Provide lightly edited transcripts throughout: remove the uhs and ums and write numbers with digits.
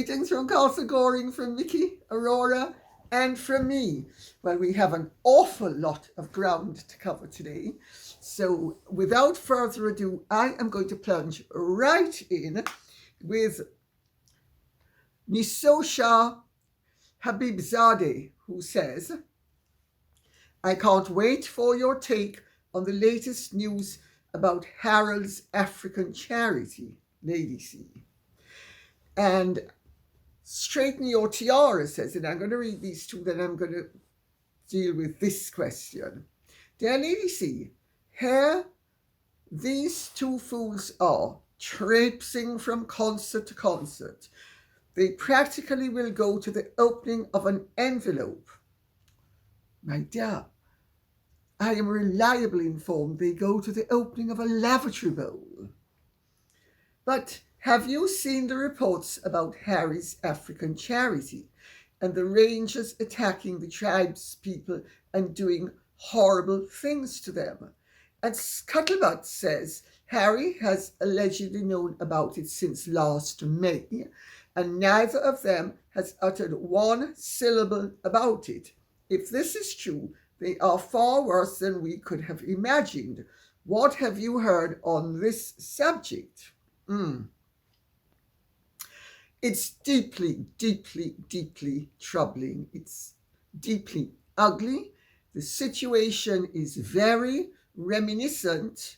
Greetings from Castle Goring, from Mickey, Aurora, and from me. Well, we have an awful lot of ground to cover today. So without further ado, I am going to plunge right in with Nisosha Habibzadeh, who says, I can't wait for your take on the latest news about Harold's African charity, Lady C. And Straighten Your Tiara says, and I'm going to read these two, then I'm going to deal with this question. Dear Lady C, here these two fools are, traipsing from concert to concert. They practically will go to the opening of an envelope. My dear, I am reliably informed they go to the opening of a lavatory bowl. But have you seen the reports about Harry's African charity and the Rangers attacking the tribespeople and doing horrible things to them? And Scuttlebutt says Harry has allegedly known about it since last May, and neither of them has uttered one syllable about it. If this is true, they are far worse than we could have imagined. What have you heard on this subject? It's deeply, deeply, deeply troubling. It's deeply ugly. The situation is very reminiscent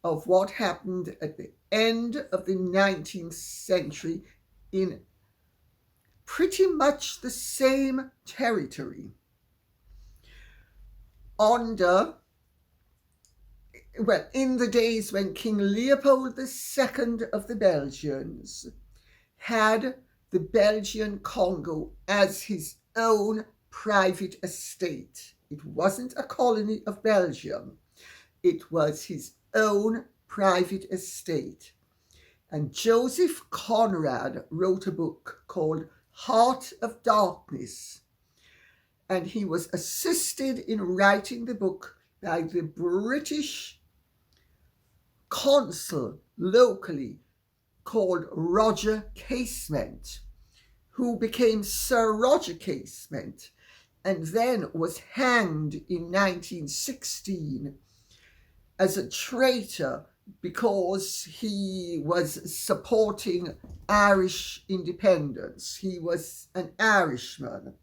of what happened at the end of the 19th century in pretty much the same territory. In the days when King Leopold II of the Belgians had the Belgian Congo as his own private estate. It wasn't a colony of Belgium. It was his own private estate. And Joseph Conrad wrote a book called Heart of Darkness. And he was assisted in writing the book by the British consul locally called Roger Casement, who became Sir Roger Casement and then was hanged in 1916 as a traitor because he was supporting Irish independence. He was an Irishman,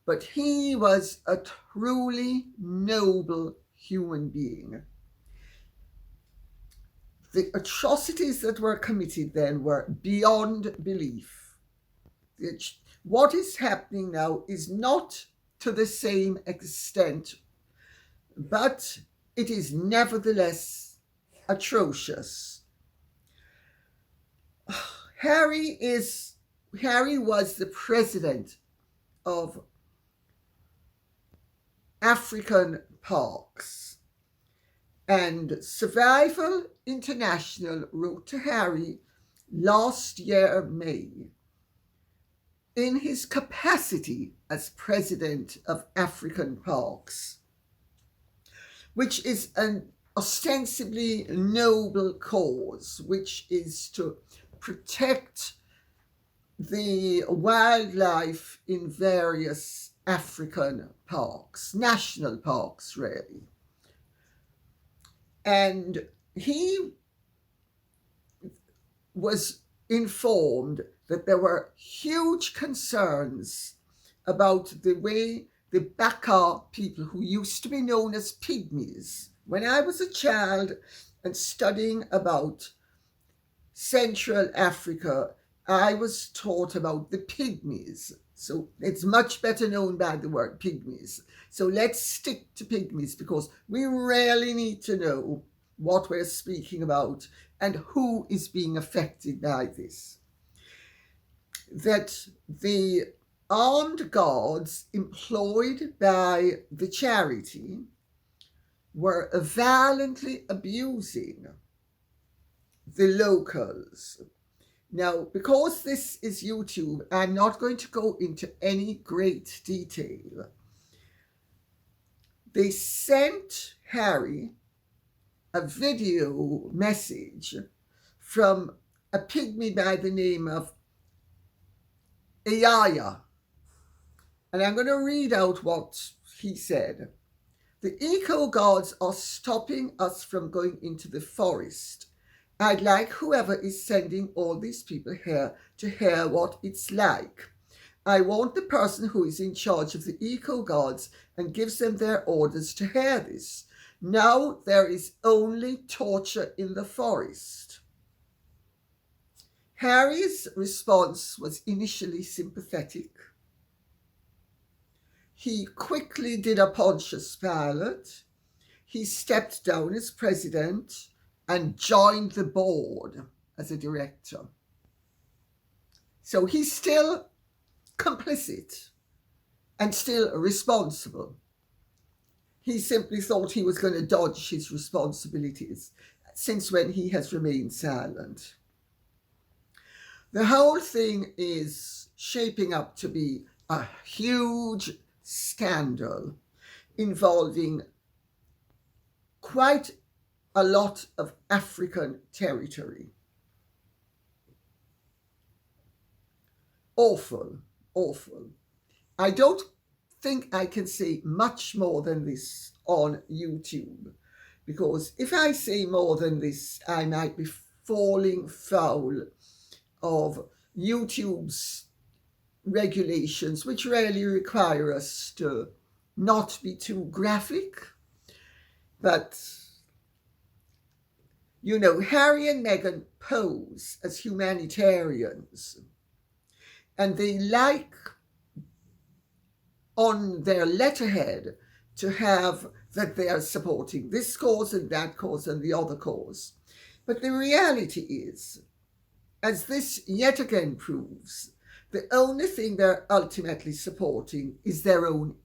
but he was a truly noble human being. The atrocities that were committed then were beyond belief. What is happening now is not to the same extent, but it is nevertheless atrocious. Harry was the president of African Parks, and Survival International wrote to Harry last year, May, in his capacity as president of African Parks, which is an ostensibly noble cause, which is to protect the wildlife in various African parks, national parks, really. And he was informed that there were huge concerns about the way the Baka people, who used to be known as pygmies. When I was a child and studying about Central Africa, I was taught about the pygmies. So it's much better known by the word pygmies. So let's stick to pygmies because we really need to know what we're speaking about and who is being affected by this. That the armed guards employed by the charity were violently abusing the locals. Now, because this is YouTube, I'm not going to go into any great detail. They sent Harry a video message from a pygmy by the name of Iyaya. And I'm going to read out what he said. The eco gods are stopping us from going into the forest. I'd like whoever is sending all these people here to hear what it's like. I want the person who is in charge of the eco gods and gives them their orders to hear this. Now there is only torture in the forest. Harry's response was initially sympathetic. He quickly did a Pontius Pilate. He stepped down as president and joined the board as a director. So he's still complicit and still responsible. He simply thought he was going to dodge his responsibilities, since when he has remained silent. The whole thing is shaping up to be a huge scandal involving quite a lot of African territory. Awful, awful. I don't think I can say much more than this on YouTube, because if I say more than this, I might be falling foul of YouTube's regulations, which really require us to not be too graphic. But, you know, Harry and Meghan pose as humanitarians, and they like on their letterhead to have that they are supporting this cause and that cause and the other cause. But the reality is, as this yet again proves, the only thing they're ultimately supporting is their own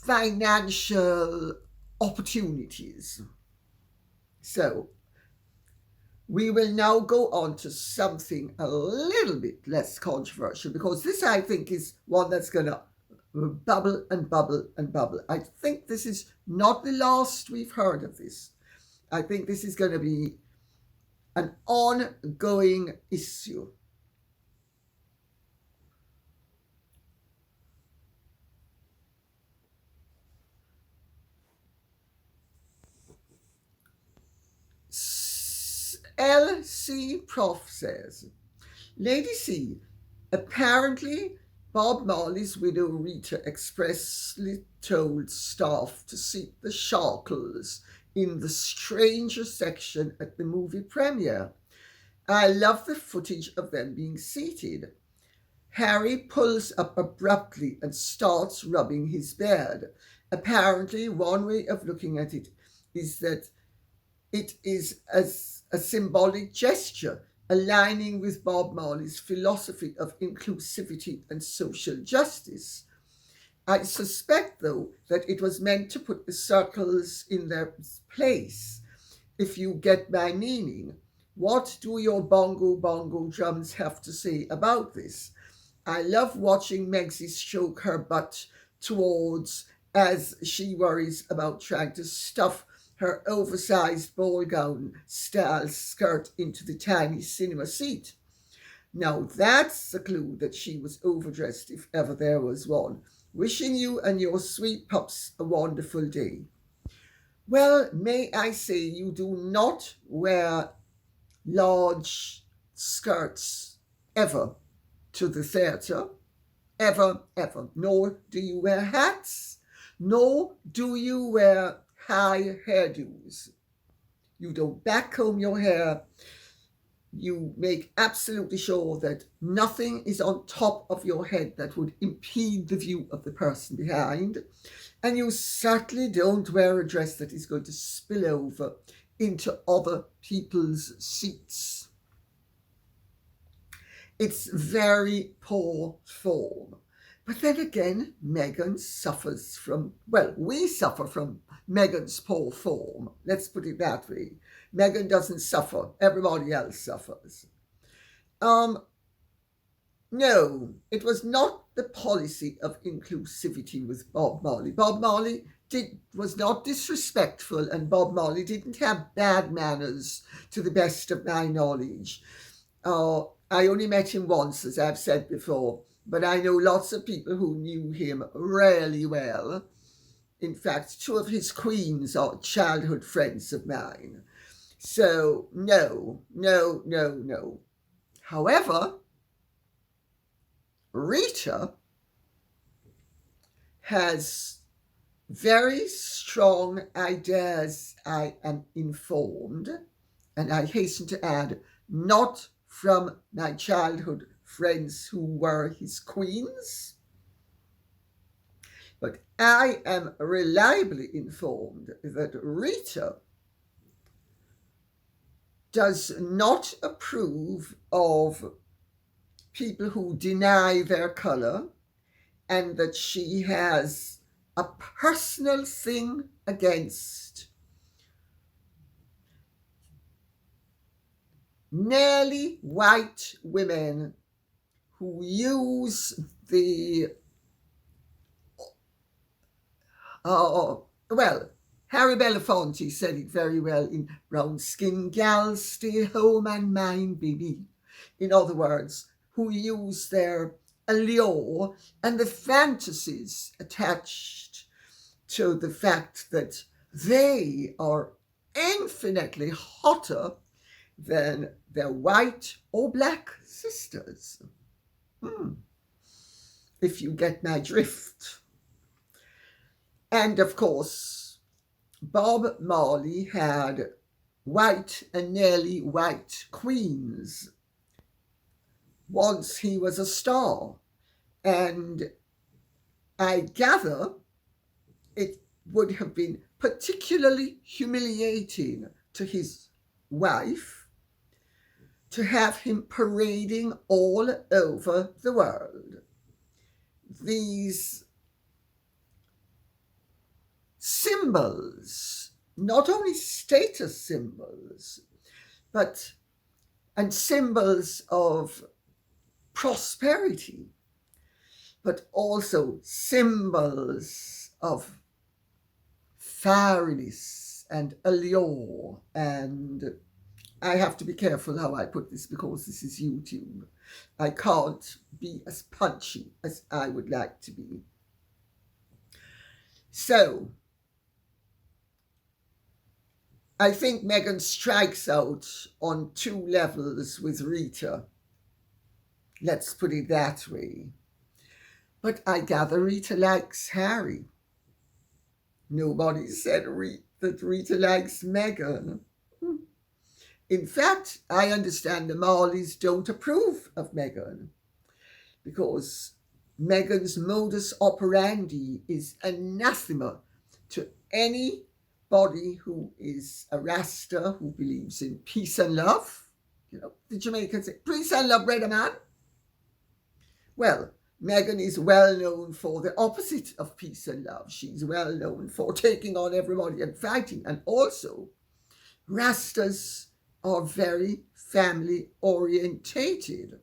financial opportunities. So we will now go on to something a little bit less controversial, because this, I think, is one that's going to bubble and bubble and bubble. I think this is not the last we've heard of this. I think this is going to be an ongoing issue. LC Prof says, Lady C, apparently Bob Marley's widow Rita expressly told staff to seat the Sharkles in the stranger section at the movie premiere. I love the footage of them being seated. Harry pulls up abruptly and starts rubbing his beard. Apparently, one way of looking at it is that it is as a symbolic gesture, aligning with Bob Marley's philosophy of inclusivity and social justice. I suspect, though, that it was meant to put the circles in their place. If you get my meaning, what do your bongo drums have to say about this? I love watching Megzy stroke her butt towards as she worries about trying to stuff her oversized ball gown style skirt into the tiny cinema seat. Now that's a clue that she was overdressed if ever there was one. Wishing you and your sweet pups a wonderful day. Well, may I say, you do not wear large skirts ever to the theatre. Ever, ever. Nor do you wear hats. Nor do you wear high hairdos. You don't backcomb your hair. You make absolutely sure that nothing is on top of your head that would impede the view of the person behind. And you certainly don't wear a dress that is going to spill over into other people's seats. It's very poor form. But then again, Meghan suffers from, well, we suffer from Meghan's poor form. Let's put it that way. Meghan doesn't suffer. Everybody else suffers. No, it was not the policy of inclusivity with Bob Marley. Bob Marley was not disrespectful, and Bob Marley didn't have bad manners, to the best of my knowledge. I only met him once, as I've said before, but I know lots of people who knew him really well. In fact, two of his queens are childhood friends of mine. So, no, no, no, no. However, Rita has very strong ideas, I am informed, and I hasten to add, not from my childhood friends who were his queens, but I am reliably informed that Rita does not approve of people who deny their colour, and that she has a personal thing against nearly white women who use the Harry Belafonte said it very well in Brown Skin Gals Stay Home and Mind Baby. In other words, who use their allure and the fantasies attached to the fact that they are infinitely hotter than their white or black sisters. If you get my drift. And of course, Bob Marley had white and nearly white queens. Once he was a star, and I gather it would have been particularly humiliating to his wife to have him parading all over the world these symbols, not only status symbols, and symbols of prosperity, but also symbols of fieriness and allure. And I have to be careful how I put this because this is YouTube. I can't be as punchy as I would like to be. So, I think Meghan strikes out on two levels with Rita. Let's put it that way. But I gather Rita likes Harry. Nobody said that Rita likes Meghan. In fact, I understand the Marleys don't approve of Meghan because Meghan's modus operandi is anathema to anybody who is a Rasta who believes in peace and love. You know, the Jamaicans say, peace and love, brother man. Well, Meghan is well known for the opposite of peace and love. She's well known for taking on everybody and fighting. And also, Rastas are very family orientated.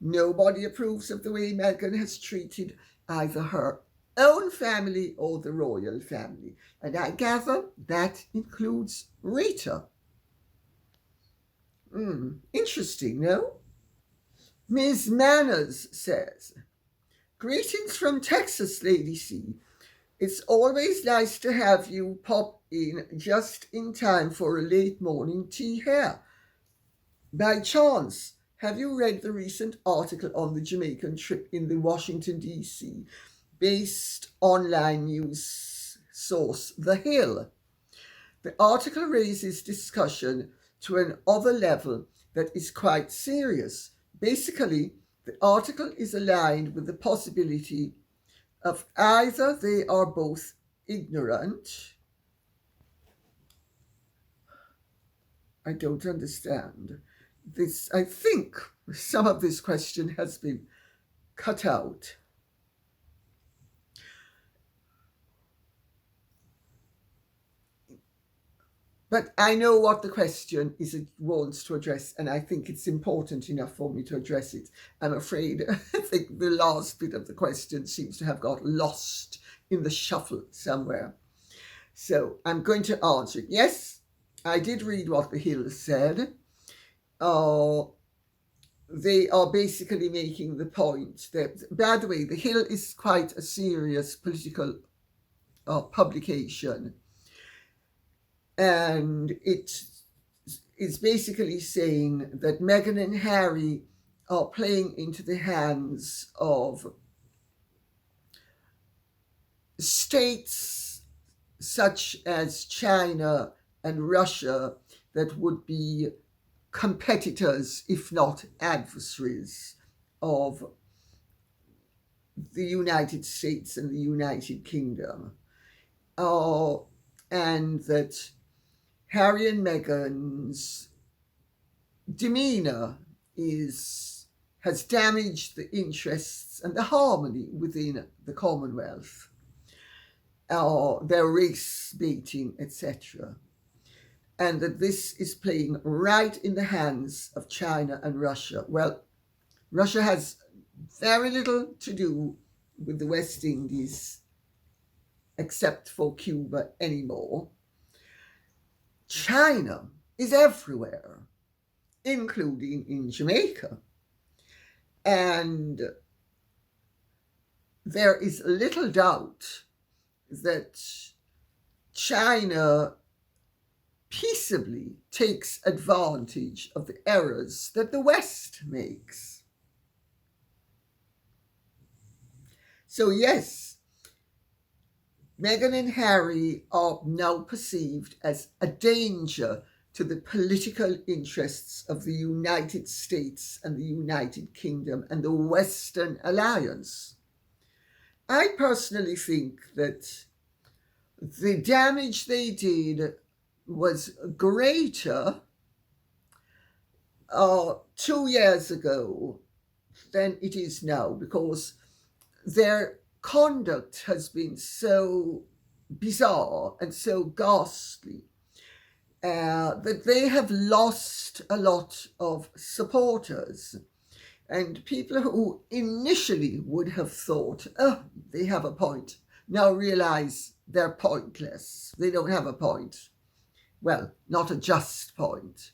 Nobody approves of the way Meghan has treated either her own family or the royal family. And I gather that includes Rita. Interesting, no? Ms. Manners says, greetings from Texas, Lady C. It's always nice to have you pop in just in time for a late morning tea here. By chance, have you read the recent article on the Jamaican trip in the Washington, D.C. based online news source, The Hill? The article raises discussion to an other level that is quite serious. Basically, the article is aligned with the possibility of either they are both ignorant. I don't understand. This, I think some of this question has been cut out. But I know what the question is it wants to address, and I think it's important enough for me to address it. I'm afraid I think the last bit of the question seems to have got lost in the shuffle somewhere. So I'm going to answer it. Yes, I did read what the Hill said. they are basically making the point that, by the way, The Hill is quite a serious political publication, and it is basically saying that Meghan and Harry are playing into the hands of states such as China and Russia that would be competitors, if not adversaries, of the United States and the United Kingdom. And that Harry and Meghan's demeanour has damaged the interests and the harmony within the Commonwealth, their race baiting, etc. And that this is playing right in the hands of China and Russia. Well, Russia has very little to do with the West Indies, except for Cuba anymore. China is everywhere, including in Jamaica. And there is little doubt that China peaceably takes advantage of the errors that the West makes. So yes, Meghan and Harry are now perceived as a danger to the political interests of the United States and the United Kingdom and the Western Alliance. I personally think that the damage they did was greater 2 years ago than it is now, because their conduct has been so bizarre and so ghastly that they have lost a lot of supporters. And people who initially would have thought, oh, they have a point, now realize they're pointless. They don't have a point. Well, not a just point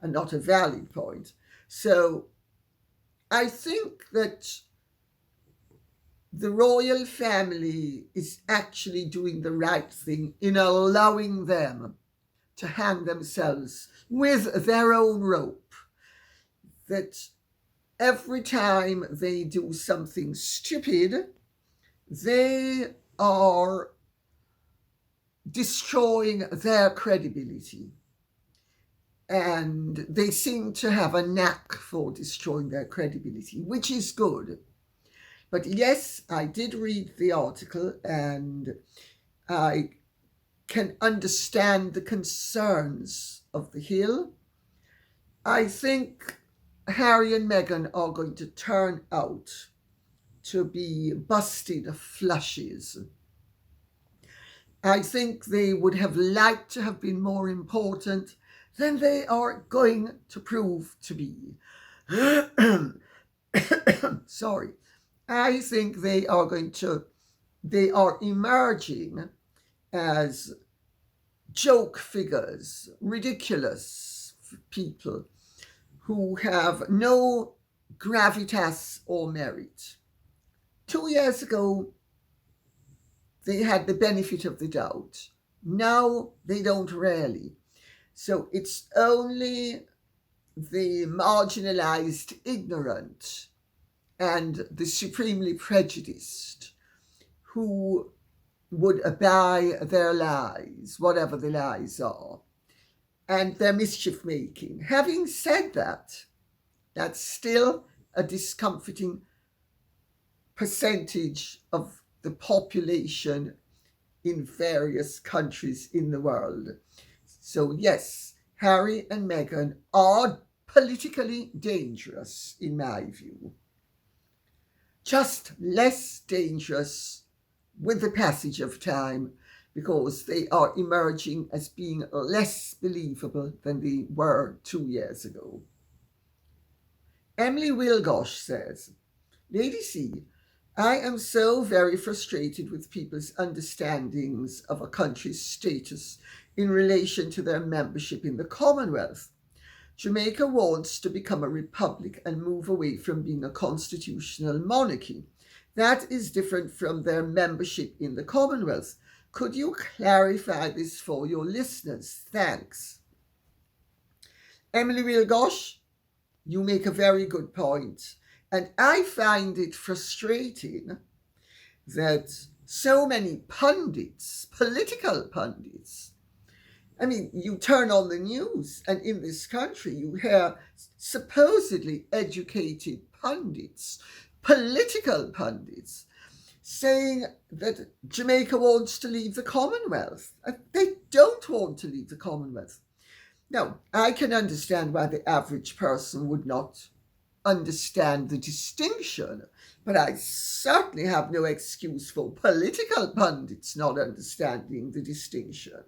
and not a valid point. So I think that the royal family is actually doing the right thing in allowing them to hang themselves with their own rope. That every time they do something stupid, they are destroying their credibility. And they seem to have a knack for destroying their credibility, which is good. But yes, I did read the article and I can understand the concerns of the Hill. I think Harry and Meghan are going to turn out to be busted flushes. I think they would have liked to have been more important than they are going to prove to be. Sorry. I think they are emerging as joke figures, ridiculous people who have no gravitas or merit. 2 years ago, they had the benefit of the doubt. Now they don't really. So it's only the marginalized, ignorant, and the supremely prejudiced who would buy their lies, whatever the lies are, and their mischief making. Having said that, that's still a discomforting percentage of the population in various countries in the world. So yes, Harry and Meghan are politically dangerous in my view. Just less dangerous with the passage of time, because they are emerging as being less believable than they were 2 years ago. Emily Wilgosh says, Lady C, I am so very frustrated with people's understandings of a country's status in relation to their membership in the Commonwealth. Jamaica wants to become a republic and move away from being a constitutional monarchy. That is different from their membership in the Commonwealth. Could you clarify this for your listeners? Thanks. Emily Wilgosh, you make a very good point. And I find it frustrating that so many pundits, political pundits, I mean, you turn on the news and in this country you hear supposedly educated pundits, political pundits, saying that Jamaica wants to leave the Commonwealth. They don't want to leave the Commonwealth. Now, I can understand why the average person would not understand the distinction, but I certainly have no excuse for political pundits not understanding the distinction.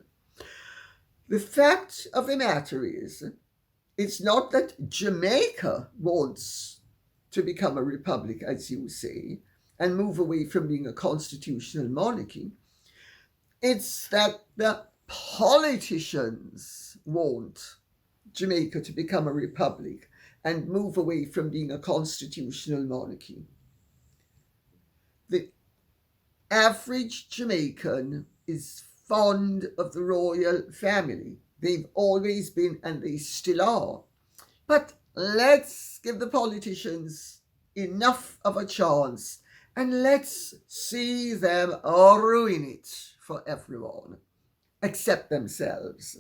The fact of the matter is, it's not that Jamaica wants to become a republic, as you say, and move away from being a constitutional monarchy. It's that the politicians want Jamaica to become a republic and move away from being a constitutional monarchy. The average Jamaican is fond of the royal family. They've always been and they still are. But let's give the politicians enough of a chance and let's see them ruin it for everyone, except themselves.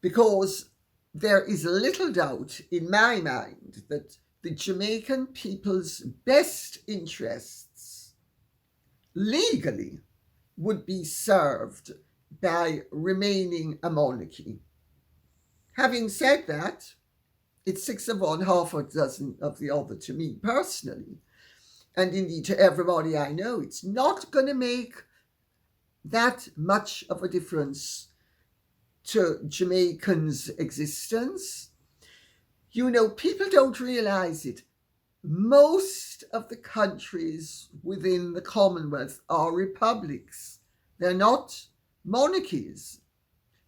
Because there is little doubt in my mind that the Jamaican people's best interests legally would be served by remaining a monarchy. Having said that, it's 6 of one, half a dozen of the other to me personally. And indeed to everybody I know, it's not going to make that much of a difference to Jamaicans' existence. You know, people don't realize it. Most of the countries within the Commonwealth are republics. They're not monarchies.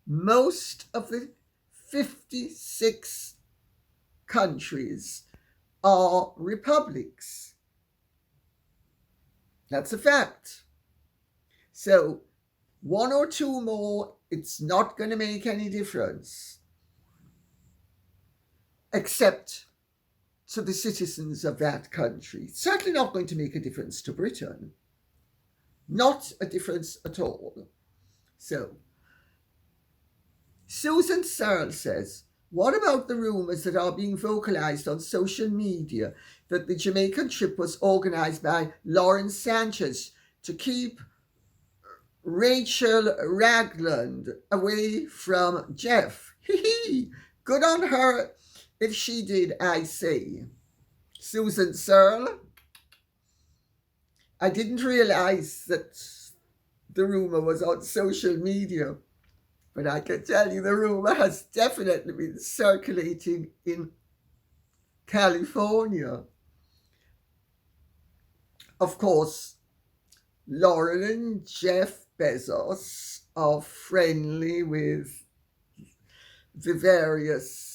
Most of the 56 countries are republics. That's a fact. So 1 or 2 more, it's not going to make any difference, except to the citizens of that country. It's certainly not going to make a difference to Britain. Not a difference at all. So, Susan Searle says, what about the rumours that are being vocalised on social media that the Jamaican trip was organised by Lauren Sanchez to keep Rachel Ragland away from Jeff? Good on her if she did, I say. Susan Searle, I didn't realise that the rumour was on social media, but I can tell you the rumour has definitely been circulating in California. Of course, Lauren and Jeff Bezos are friendly with the various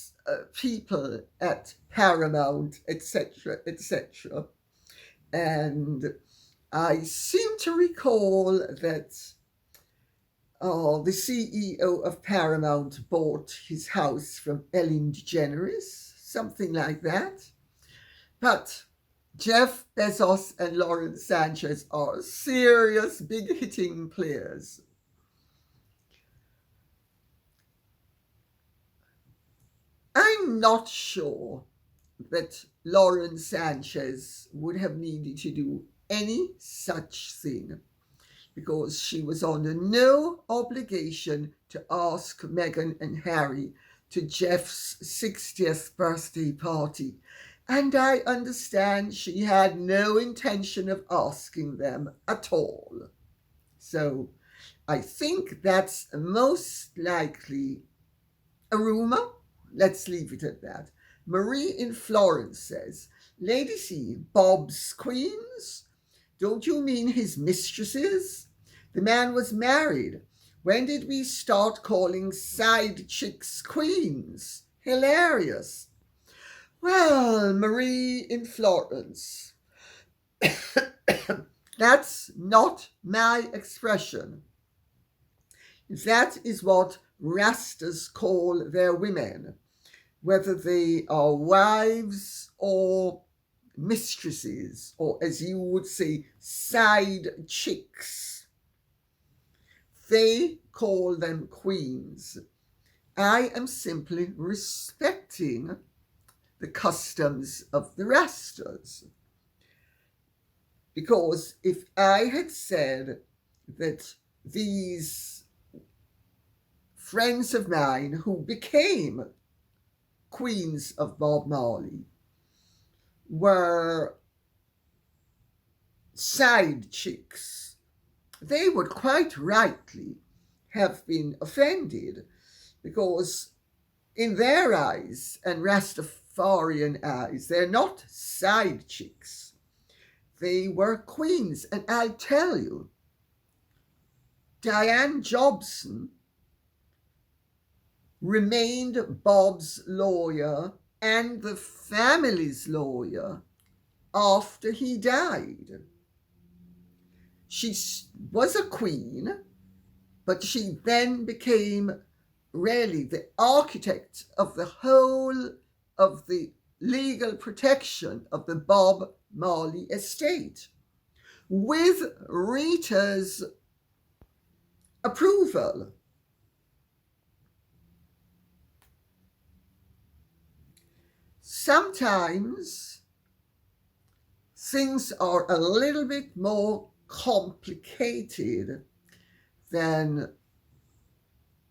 people at Paramount, etc., etc. And I seem to recall that the CEO of Paramount bought his house from Ellen DeGeneres, something like that. But Jeff Bezos and Lauren Sanchez are serious, big-hitting players. I'm not sure that Lauren Sanchez would have needed to do any such thing, because she was under no obligation to ask Meghan and Harry to Jeff's 60th birthday party. And I understand she had no intention of asking them at all. So I think that's most likely a rumour. Let's leave it at that. Marie in Florence says, Lady C, Bob's queens? Don't you mean his mistresses? The man was married. When did we start calling side chicks queens? Hilarious. Well, Marie in Florence. That's not my expression. That is what Rastas call their women, whether they are wives or mistresses, or as you would say, side chicks. They call them queens. I am simply respecting the customs of the Rastas. Because if I had said that these friends of mine who became queens of Bob Marley were side chicks, they would quite rightly have been offended, because in their eyes and Rastafarian eyes, they're not side chicks. They were queens. And I tell you, Diane Jobson remained Bob's lawyer and the family's lawyer after he died. She was a queen, but she then became really the architect of the whole of the legal protection of the Bob Marley estate, with Rita's approval. Sometimes things are a little bit more complicated than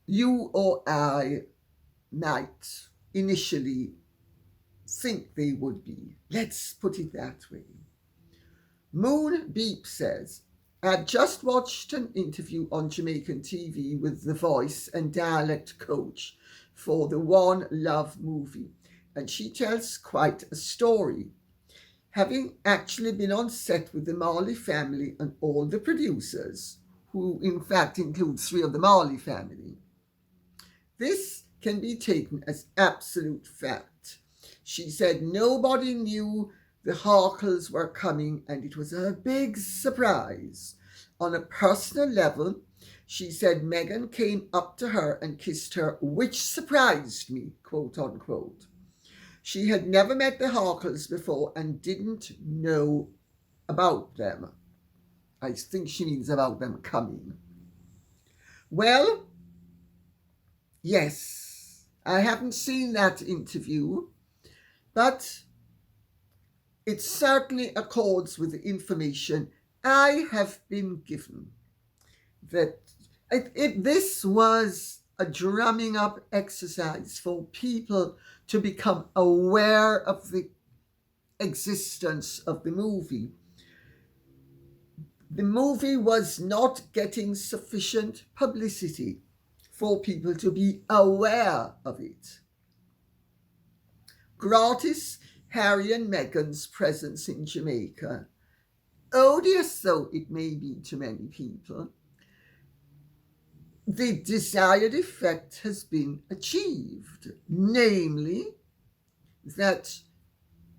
you or I might initially think they would be. Let's put it that way. Moon Beep says, I've just watched an interview on Jamaican TV with the voice and dialect coach for the One Love movie, and she tells quite a story, having actually been on set with the Marley family and all the producers, who in fact include 3 of the Marley family. This can be taken as absolute fact. She said nobody knew the Harkles were coming, and it was a big surprise. On a personal level, she said Meghan came up to her and kissed her, which surprised me, quote unquote. She had never met the Harkles before and didn't know about them. I think she means about them coming. Well, yes, I haven't seen that interview, but it certainly accords with the information I have been given, that this was a drumming up exercise for people to become aware of the existence of the movie. The movie was not getting sufficient publicity for people to be aware of it. Gratis Harry and Meghan's presence in Jamaica, odious though it may be to many people, the desired effect has been achieved, namely that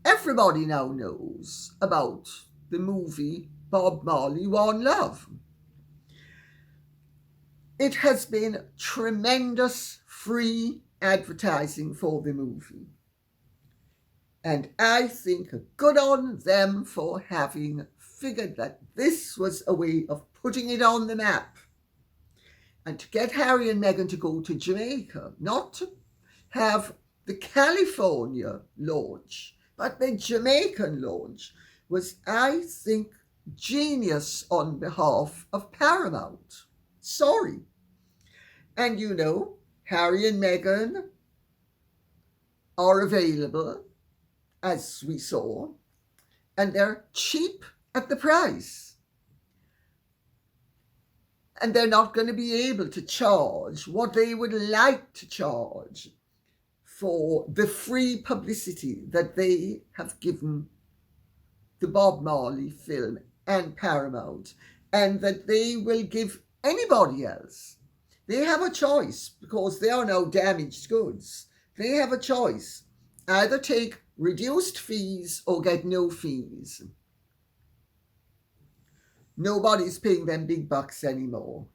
everybody now knows about the movie Bob Marley, One Love. It has been tremendous free advertising for the movie. And I think good on them for having figured that this was a way of putting it on the map. And to get Harry and Meghan to go to Jamaica, not to have the California launch, but the Jamaican launch, was, I think, genius on behalf of Paramount. Sorry. And you know, Harry and Meghan are available, as we saw, and they're cheap at the price. And they're not going to be able to charge what they would like to charge for the free publicity that they have given the Bob Marley film and Paramount, and that they will give anybody else. They have a choice because they are now damaged goods. They have a choice. Either take reduced fees or get no fees. Nobody's paying them big bucks anymore.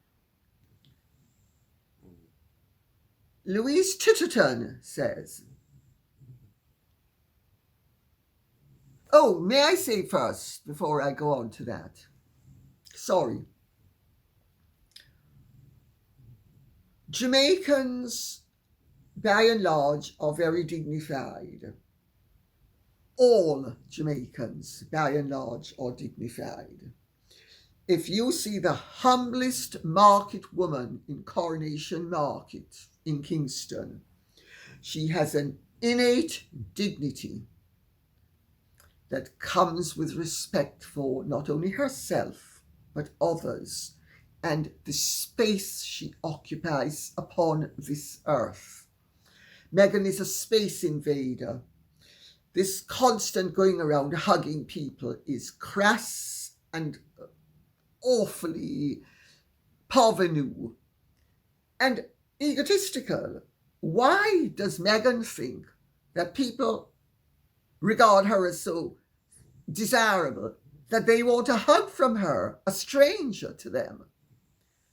Louise Titterton says, oh, may I say first, before I go on to that? Sorry. Jamaicans, by and large, are very dignified. All Jamaicans, by and large, are dignified. If you see the humblest market woman in Coronation Market in Kingston, she has an innate dignity that comes with respect for not only herself, but others, and the space she occupies upon this earth. Meghan is a space invader. This constant going around hugging people is crass and awfully parvenu and egotistical. Why does Meghan think that people regard her as so desirable that they want a hug from her, a stranger to them?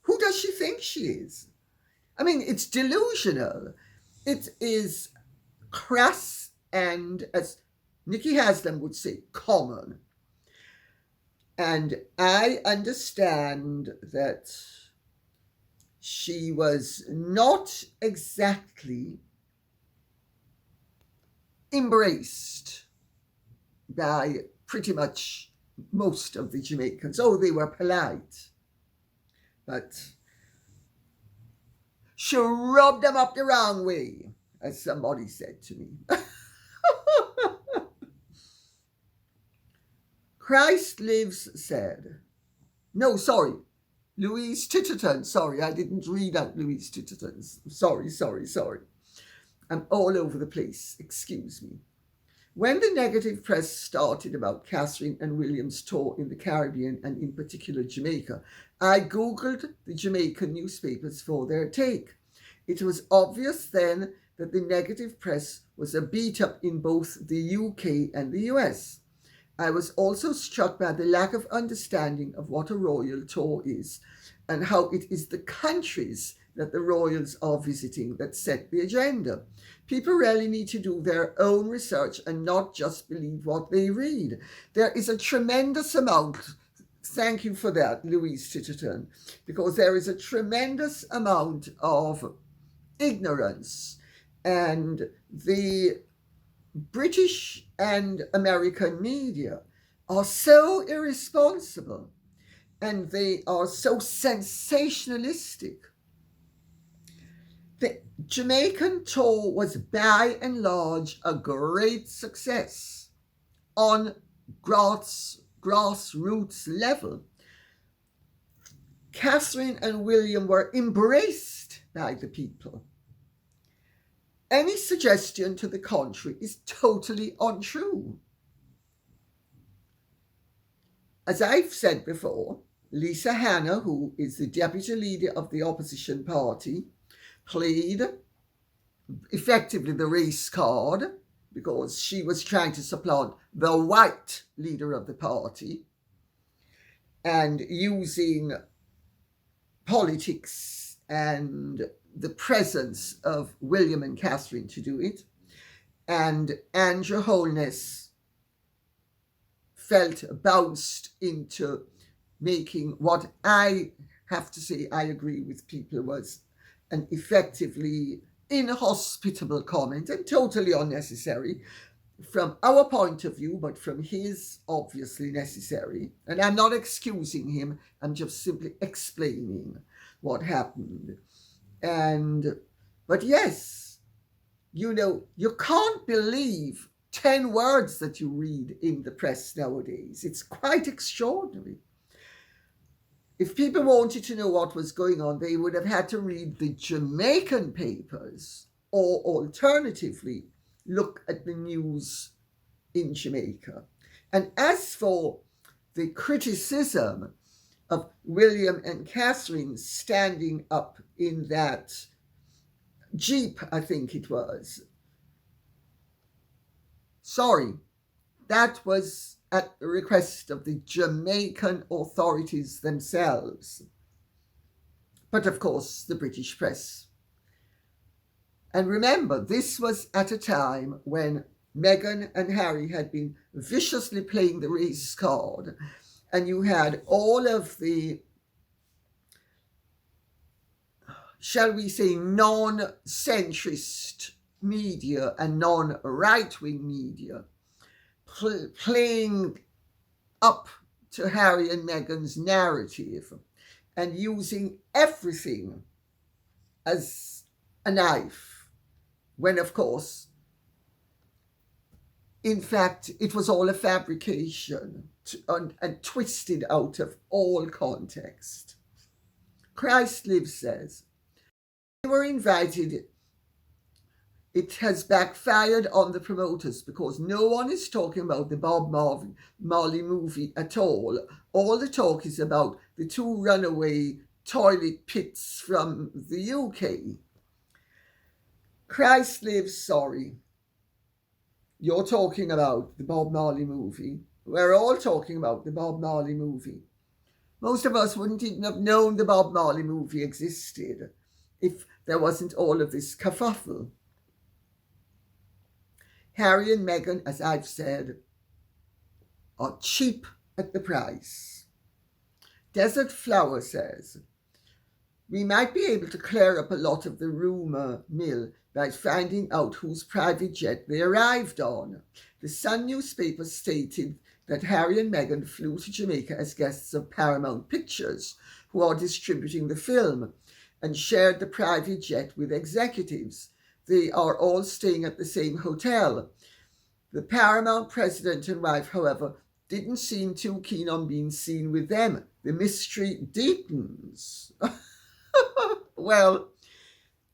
Who does she think she is? I mean, it's delusional. It is crass and, as Nikki Haslam would say, common. And I understand that she was not exactly embraced by pretty much most of the Jamaicans. Oh, they were polite. But she rubbed them up the wrong way, as somebody said to me. Christ Lives said, no, sorry, Louise Titterton, sorry, I didn't read out Louise Titterton's. Sorry. I'm all over the place, excuse me. When the negative press started about Catherine and William's tour in the Caribbean and in particular Jamaica, I googled the Jamaican newspapers for their take. It was obvious then that the negative press was a beat up in both the UK and the US. I was also struck by the lack of understanding of what a royal tour is and how it is the countries that the royals are visiting that set the agenda. People really need to do their own research and not just believe what they read. There is a tremendous amount, thank you for that, Louise Titterton, because there is a tremendous amount of ignorance, and the British and American media are so irresponsible and they are so sensationalistic. The Jamaican tour was by and large a great success on grassroots level. Catherine and William were embraced by the people. Any suggestion to the contrary is totally untrue. As I've said before, Lisa Hanna, who is the deputy leader of the opposition party, played effectively the race card because she was trying to supplant the white leader of the party and using politics and the presence of William and Catherine to do it. And Andrew Holness felt bounced into making what I have to say I agree with people was an effectively inhospitable comment and totally unnecessary from our point of view, but from his obviously necessary. And I'm not excusing him, I'm just simply explaining what happened. But yes, you can't believe 10 words that you read in the press nowadays. It's quite extraordinary. If people wanted to know what was going on, they would have had to read the Jamaican papers or alternatively look at the news in Jamaica. And as for the criticism of William and Catherine standing up in that Jeep, I think it was. Sorry, that was at the request of the Jamaican authorities themselves. But of course, the British press. And remember, this was at a time when Meghan and Harry had been viciously playing the race card, and you had all of the, shall we say, non-centrist media and non-right-wing media playing up to Harry and Meghan's narrative and using everything as a knife, when of course, in fact, it was all a fabrication and twisted out of all context. Christ Lives says, they were invited. It has backfired on the promoters because no one is talking about the Bob Marley movie at all. All the talk is about the two runaway toilet pits from the UK. Christ Lives, sorry. You're talking about the Bob Marley movie. We're all talking about the Bob Marley movie. Most of us wouldn't even have known the Bob Marley movie existed if there wasn't all of this kerfuffle. Harry and Meghan, as I've said, are cheap at the price. Desert Flower says, we might be able to clear up a lot of the rumour mill by finding out whose private jet they arrived on. The Sun newspaper stated that Harry and Meghan flew to Jamaica as guests of Paramount Pictures, who are distributing the film, and shared the private jet with executives. They are all staying at the same hotel. The Paramount president and wife, however, didn't seem too keen on being seen with them. The mystery deepens. Well,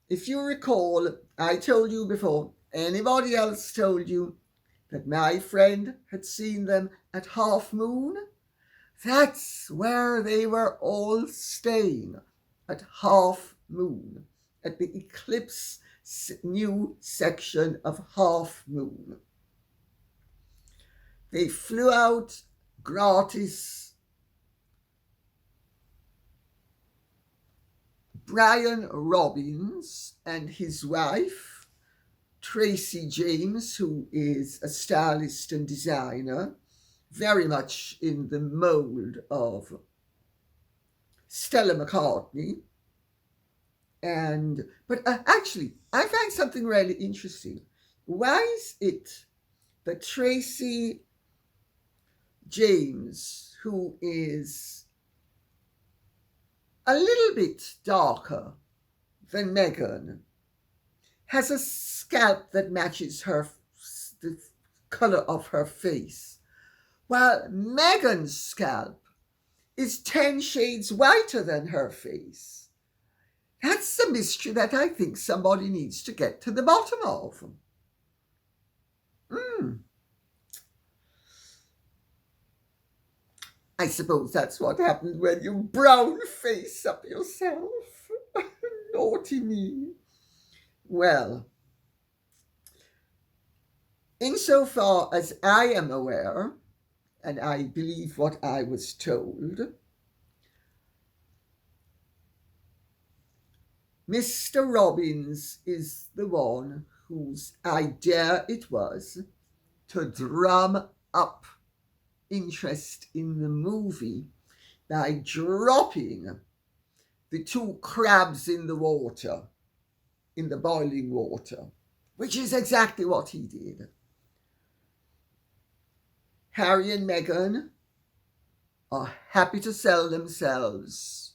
if you recall, I told you before, anybody else told you that my friend had seen them at Half Moon? That's where they were all staying, at Half Moon, at the Eclipse new section of Half Moon. They flew out gratis. Brian Robbins and his wife, Tracy James, who is a stylist and designer, very much in the mold of Stella McCartney. But actually, I find something really interesting. Why is it that Tracy James, who is a little bit darker than Meghan, has a scalp that matches the colour of her face, while Meghan's scalp is 10 shades whiter than her face? That's a mystery that I think somebody needs to get to the bottom of. I suppose that's what happens when you brown face up yourself. Naughty me. Well, insofar as I am aware, and I believe what I was told, Mr. Robbins is the one whose idea it was to drum up interest in the movie by dropping the two crabs in the water, in the boiling water, which is exactly what he did. Harry and Meghan are happy to sell themselves,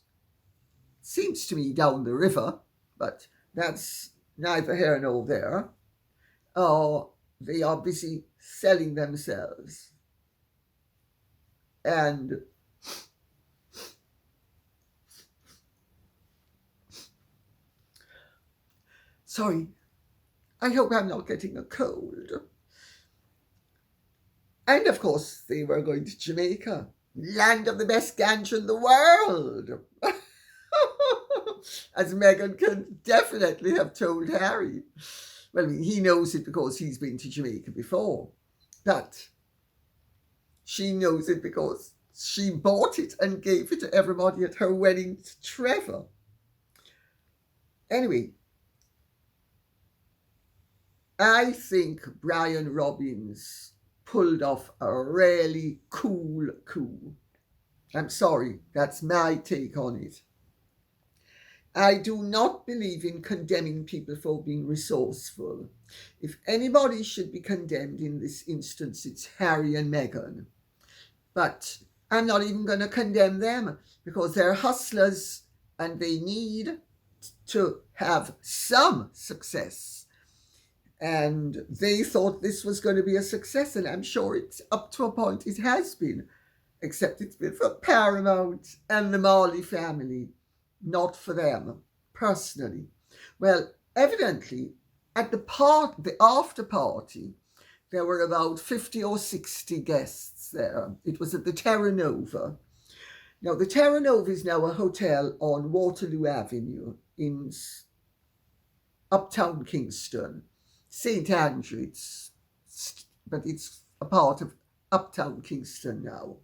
seems to me, down the river, but that's neither here nor there. They are busy selling themselves. And sorry, I hope I'm not getting a cold. And of course, they were going to Jamaica. land of the best ganja in the world. As Meghan can definitely have told Harry. Well, I mean, he knows it because he's been to Jamaica before. But she knows it because she bought it and gave it to everybody at her wedding to Trevor. Anyway, I think Brian Robbins pulled off a really cool coup. I'm sorry, that's my take on it. I do not believe in condemning people for being resourceful. If anybody should be condemned in this instance, it's Harry and Meghan. But I'm not even going to condemn them because they're hustlers and they need to have some success. And they thought this was going to be a success, and I'm sure it's up to a point it has been, except it's been for Paramount and the Marley family, not for them personally. Well, evidently, at the after party, there were about 50 or 60 guests there. It was at the Terra Nova. Now, the Terra Nova is now a hotel on Waterloo Avenue in uptown Kingston. St. Andrew, but it's a part of uptown Kingston now.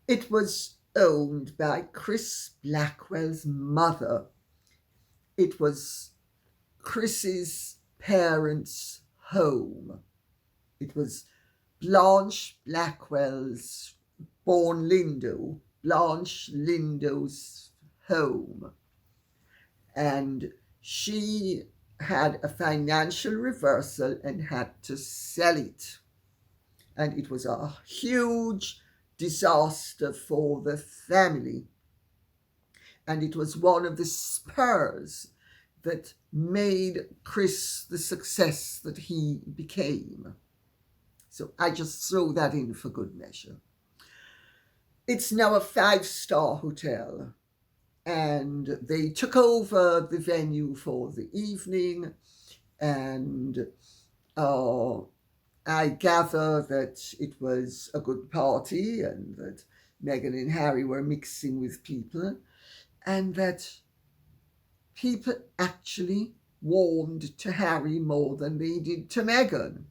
It was owned by Chris Blackwell's mother. It was Chris's parents' home. It was Blanche Blackwell's, born Lindo, Blanche Lindo's home. And she had a financial reversal and had to sell it. And it was a huge disaster for the family. And it was one of the spurs that made Chris the success that he became. So I just throw that in for good measure. It's now a 5-star hotel. And they took over the venue for the evening, and I gather that it was a good party and that Meghan and Harry were mixing with people, and that people actually warmed to Harry more than they did to Meghan.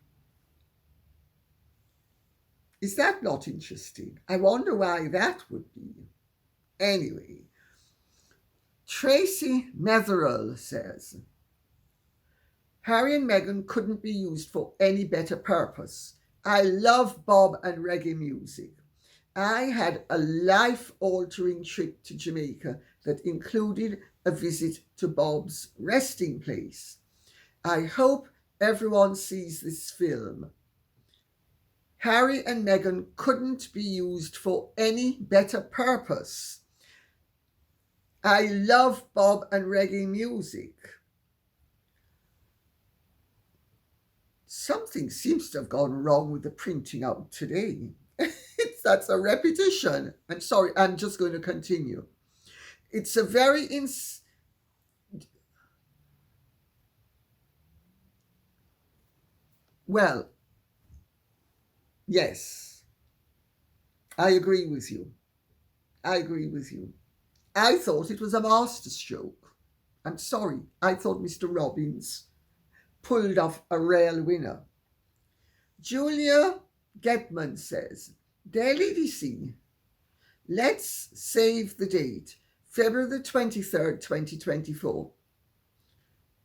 Is that not interesting? I wonder why that would be. Anyway, Tracy Metherell says, Harry and Meghan couldn't be used for any better purpose. I love Bob and reggae music. I had a life-altering trip to Jamaica that included a visit to Bob's resting place. I hope everyone sees this film. Harry and Meghan couldn't be used for any better purpose. I love Bob and reggae music. Something seems to have gone wrong with the printing out today. That's a repetition. I'm sorry, I'm just going to continue. It's a very well, yes, I agree with you. I thought it was a masterstroke. I'm sorry, I thought Mr. Robbins pulled off a real winner. Julia Getman says, Daily DC, let's save the date, February the 23rd, 2024.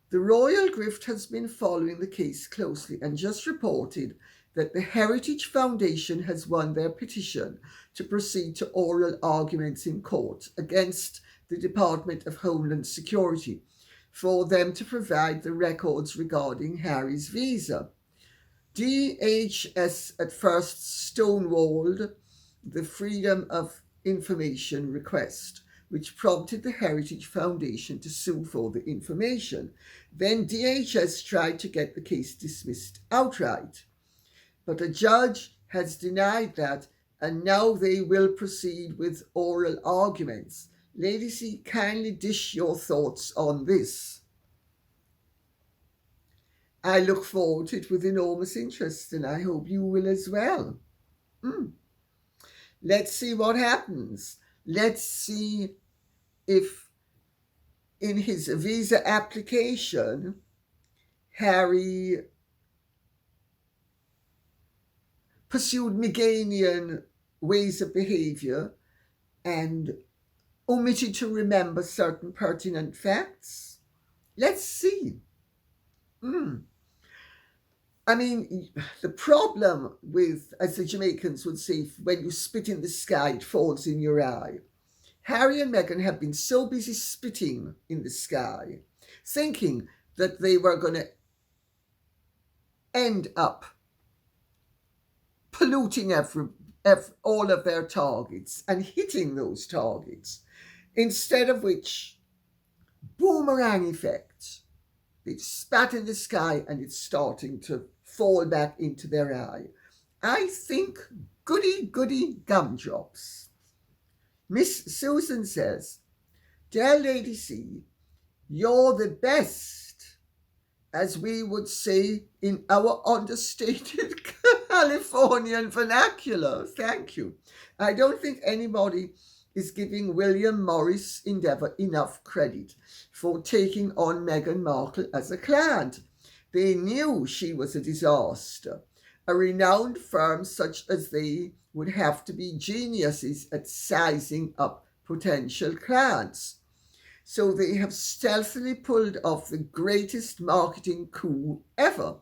The Royal Grift has been following the case closely and just reported that the Heritage Foundation has won their petition to proceed to oral arguments in court against the Department of Homeland Security for them to provide the records regarding Harry's visa. DHS at first stonewalled the Freedom of Information request, which prompted the Heritage Foundation to sue for the information. Then DHS tried to get the case dismissed outright. But a judge has denied that, and now they will proceed with oral arguments. Lady C, kindly dish your thoughts on this. I look forward to it with enormous interest, and I hope you will as well. Let's see what happens. Let's see if in his visa application, Harry pursued Meghan ways of behaviour and omitted to remember certain pertinent facts. Let's see. I mean, the problem with, as the Jamaicans would say, when you spit in the sky, it falls in your eye. Harry and Meghan have been so busy spitting in the sky, thinking that they were going to end up polluting all of their targets and hitting those targets, instead of which, boomerang effect, they've spat in the sky and it's starting to fall back into their eye. I think goody gumdrops. Miss Susan says, "Dear Lady C, you're the best," as we would say in our understated Californian vernacular. Thank you. I don't think anybody is giving William Morris Endeavour enough credit for taking on Meghan Markle as a client. They knew she was a disaster. A renowned firm such as they would have to be geniuses at sizing up potential clients. So they have stealthily pulled off the greatest marketing coup ever.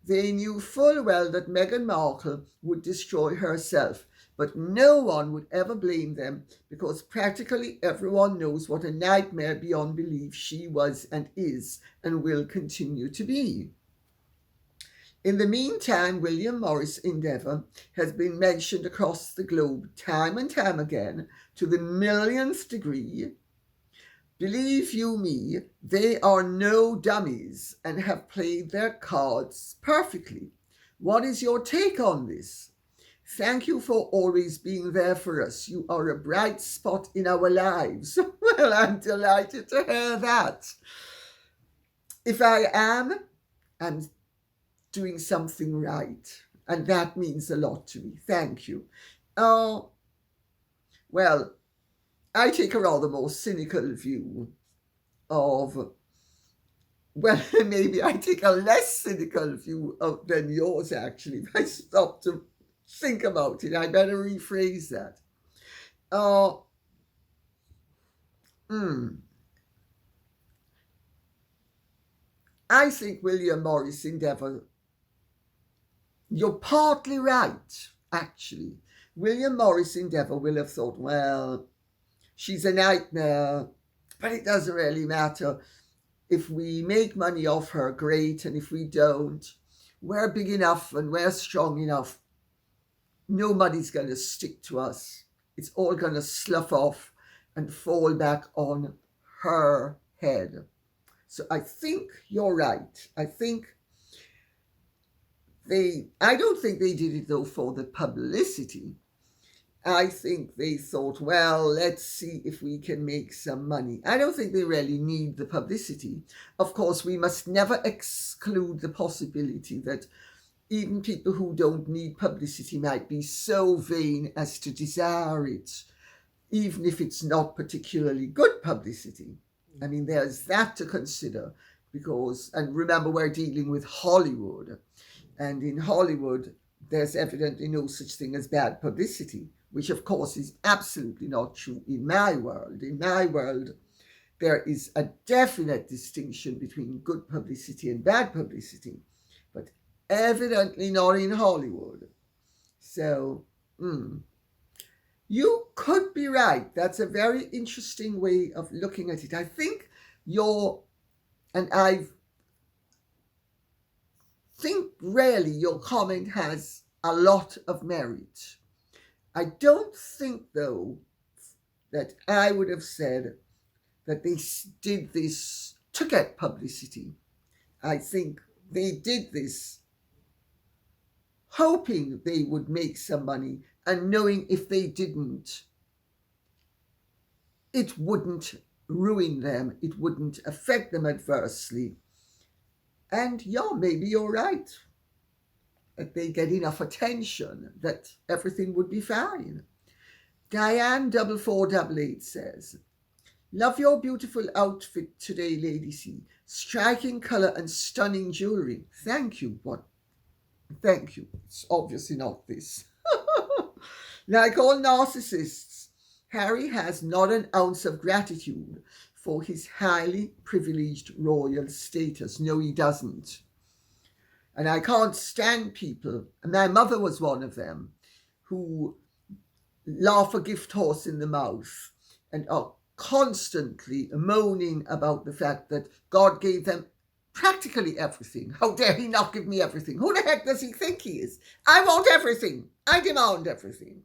They knew full well that Meghan Markle would destroy herself, but no one would ever blame them because practically everyone knows what a nightmare beyond belief she was and is and will continue to be. In the meantime, William Morris Endeavour has been mentioned across the globe time and time again to the millionth degree. Believe you me, they are no dummies and have played their cards perfectly. What is your take on this? Thank you for always being there for us. You are a bright spot in our lives. Well, I'm delighted to hear that. If I am, I'm doing something right, and that means a lot to me. Thank you. Well, I take a rather more cynical view of, well, maybe I take a less cynical view than yours, actually. If I stop to think about it, I better rephrase that. I think William Morris Endeavour, you're partly right, actually. William Morris Endeavour will have thought, well, she's a nightmare, but it doesn't really matter. If we make money off her, great, and if we don't, we're big enough and we're strong enough. Nobody's going to stick to us. It's all going to slough off and fall back on her head. So I think you're right. I don't think they did it though for the publicity. I think they thought, well, let's see if we can make some money. I don't think they really need the publicity. Of course, we must never exclude the possibility that even people who don't need publicity might be so vain as to desire it, even if it's not particularly good publicity. I mean, there's that to consider because, and remember, we're dealing with Hollywood. And in Hollywood, there's evidently no such thing as bad publicity, which of course is absolutely not true in my world. In my world, there is a definite distinction between good publicity and bad publicity, but evidently not in Hollywood. So, you could be right. That's a very interesting way of looking at it. I think I think really your comment has a lot of merit. I don't think, though, that I would have said that they did this to get publicity. I think they did this hoping they would make some money and knowing if they didn't, it wouldn't ruin them, it wouldn't affect them adversely. And yeah, maybe you're right, that they get enough attention that everything would be fine. Diane4488 says, love your beautiful outfit today, Lady C. Striking colour and stunning jewellery. Thank you. What? Thank you. It's obviously not this. Like all narcissists, Harry has not an ounce of gratitude for his highly privileged royal status. No, he doesn't. And I can't stand people, and my mother was one of them, who laugh a gift horse in the mouth and are constantly moaning about the fact that God gave them practically everything. How dare he not give me everything? Who the heck does he think he is? I want everything. I demand everything.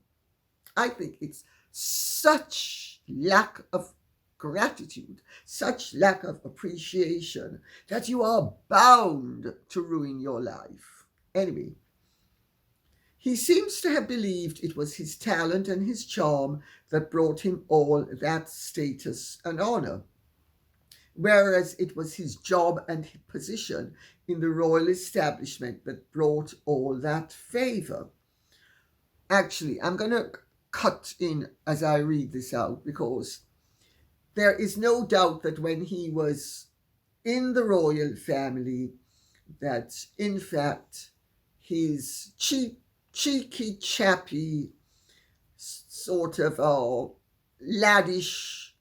I think it's such lack of gratitude, such lack of appreciation, that you are bound to ruin your life. Anyway, he seems to have believed it was his talent and his charm that brought him all that status and honour, whereas it was his job and his position in the royal establishment that brought all that favour. Actually, I'm going to cut in as I read this out, because there is no doubt that when he was in the royal family, that in fact his cheeky, chappy, sort of laddish,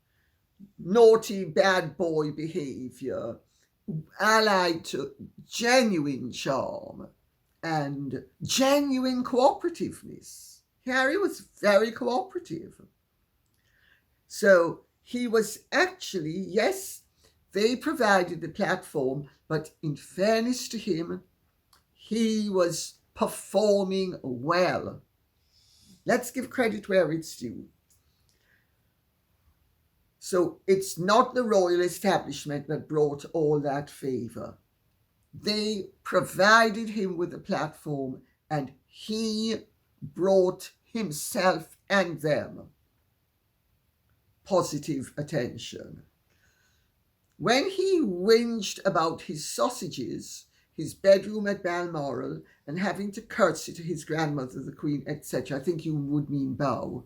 naughty, bad boy behaviour, allied to genuine charm and genuine cooperativeness. Harry was very cooperative. So he was actually, yes, they provided the platform, but in fairness to him, he was performing well. Let's give credit where it's due. So it's not the royal establishment that brought all that favour. They provided him with a platform, and he brought himself and them positive attention. When he whinged about his sausages, his bedroom at Balmoral, and having to curtsy to his grandmother, the Queen, etc., I think you would mean bow,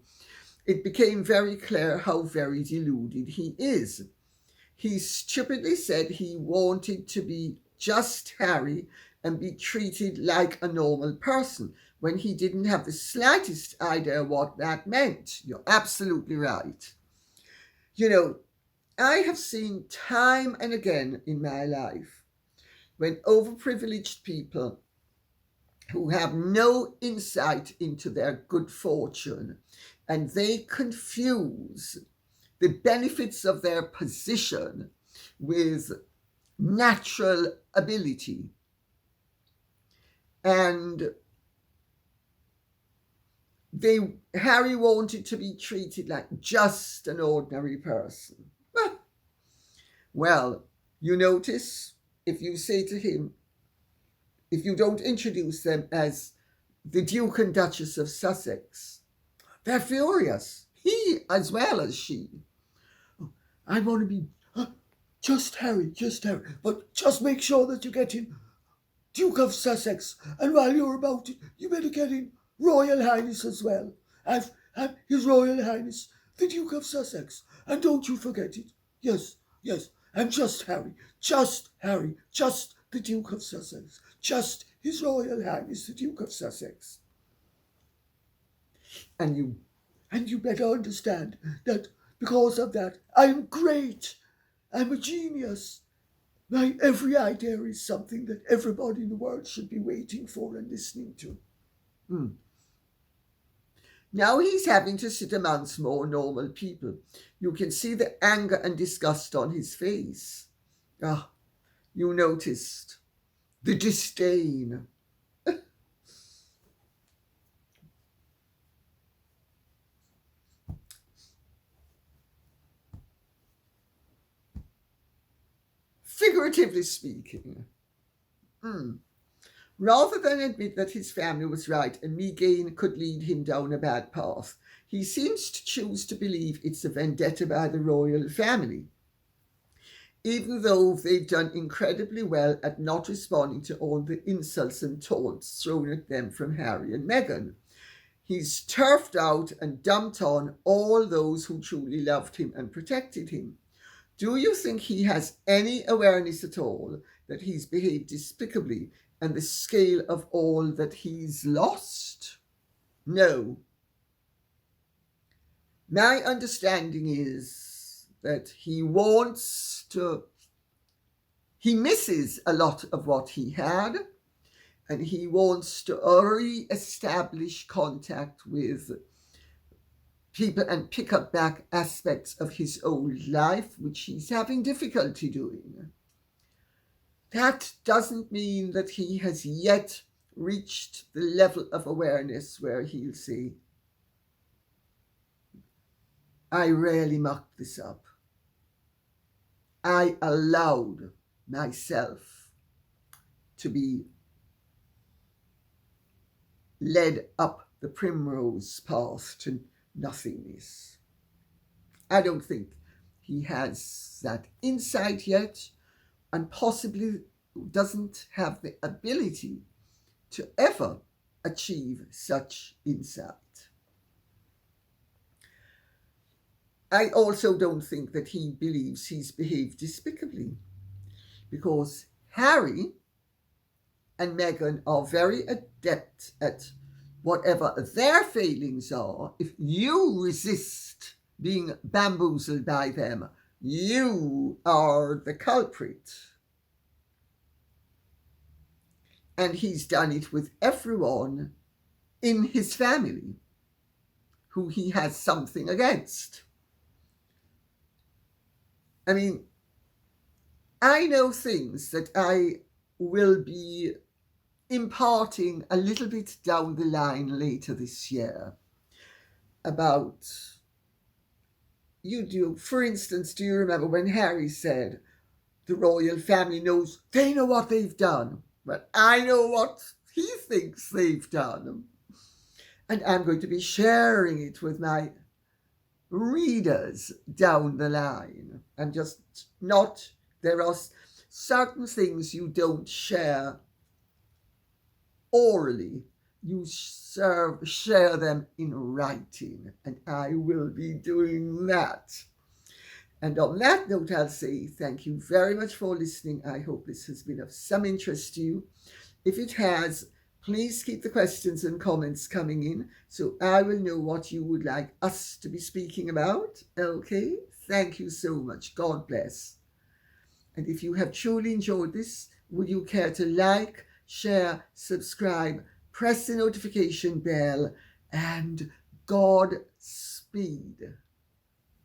it became very clear how very deluded he is. He stupidly said he wanted to be just Harry and be treated like a normal person, when he didn't have the slightest idea what that meant. You're absolutely right. You know, I have seen time and again in my life when overprivileged people who have no insight into their good fortune, and they confuse the benefits of their position with natural ability. And Harry wanted to be treated like just an ordinary person. Well, you notice, if you say to him, if you don't introduce them as the Duke and Duchess of Sussex, they're furious. He as well as she. I want to be just Harry, but just make sure that you get in Duke of Sussex, and while you're about it, you better get in Royal Highness as well. I've His Royal Highness, the Duke of Sussex, and don't you forget it. Yes, I'm just Harry, just the Duke of Sussex, just His Royal Highness, the Duke of Sussex. And you better understand that because of that, I'm great. I'm a genius. My every idea is something that everybody in the world should be waiting for and listening to. Now he's having to sit amongst more normal people. You can see the anger and disgust on his face. You noticed the disdain. Figuratively speaking, rather than admit that his family was right and Meghan could lead him down a bad path, he seems to choose to believe it's a vendetta by the royal family, even though they've done incredibly well at not responding to all the insults and taunts thrown at them from Harry and Meghan. He's turfed out and dumped on all those who truly loved him and protected him. Do you think he has any awareness at all that he's behaved despicably and the scale of all that he's lost? No. My understanding is that he misses a lot of what he had, and he wants to re-establish contact with people and pick up back aspects of his old life, which he's having difficulty doing. That doesn't mean that he has yet reached the level of awareness where he'll say, I really mucked this up. I allowed myself to be led up the primrose path to nothingness. I don't think he has that insight yet, and possibly doesn't have the ability to ever achieve such insight. I also don't think that he believes he's behaved despicably, because Harry and Meghan are very adept at whatever their failings are. If you resist being bamboozled by them, you are the culprit. And he's done it with everyone in his family who he has something against. I mean, I know things that I will be imparting a little bit down the line later this year about, for instance, do you remember when Harry said the royal family they know what they've done, but I know what he thinks they've done. And I'm going to be sharing it with my readers down the line. And there are certain things you don't share orally, you share them in writing, and I will be doing that. And on that note, I'll say thank you very much for listening. I hope this has been of some interest to you. If it has, please keep the questions and comments coming in so I will know what you would like us to be speaking about. Okay, thank you so much. God bless. And if you have truly enjoyed this, would you care to like, share, subscribe, press the notification bell, and Godspeed.